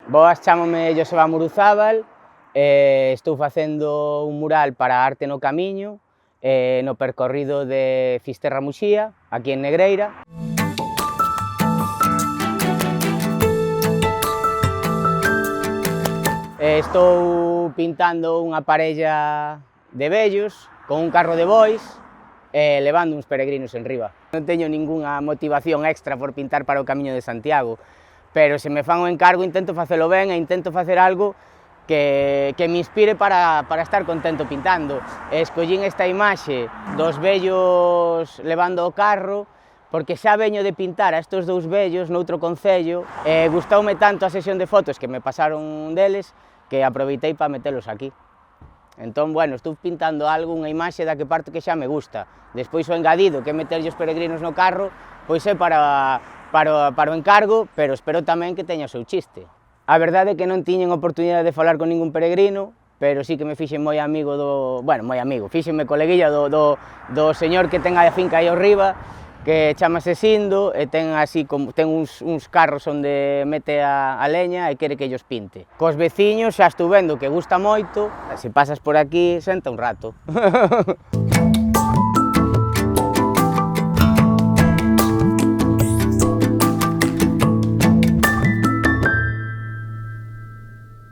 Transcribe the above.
Boas, chámome Joseba Muruzábal, estou facendo un mural para Arte no Camiño, no percorrido de Fisterra-Muxía, aquí en Negreira. Estou pintando unha parella de vellos con un carro de bois levando uns peregrinos enriba. Non teño ningunha motivación extra por pintar para o Camiño de Santiago, pero se me fan o encargo intento facelo ben e intento facer algo que me inspire para estar contento pintando. Escollín esta imaxe dos vellos levando o carro porque xa veño de pintar a estes dous vellos noutro concello e gustoume tanto a sesión de fotos que me pasaron deles que aproveitei para metelos aquí. Entón, bueno, estou pintando algo, unha imaxe da que parto que xa me gusta. Despois o engadido, que é meterlle os peregrinos no carro, pois é para o encargo, pero espero tamén que teña o seu chiste. A verdade é que non tiñen oportunidade de falar con ningún peregrino, pero sí que me fixen moi amigo fíxenme coleguilla do señor que ten a finca aí ao riba, que chamase Sindo, e ten uns carros onde mete a leña e quere que ellos pinte. Cos veciños xa estou vendo que gusta moito, se pasas por aquí, senta un rato.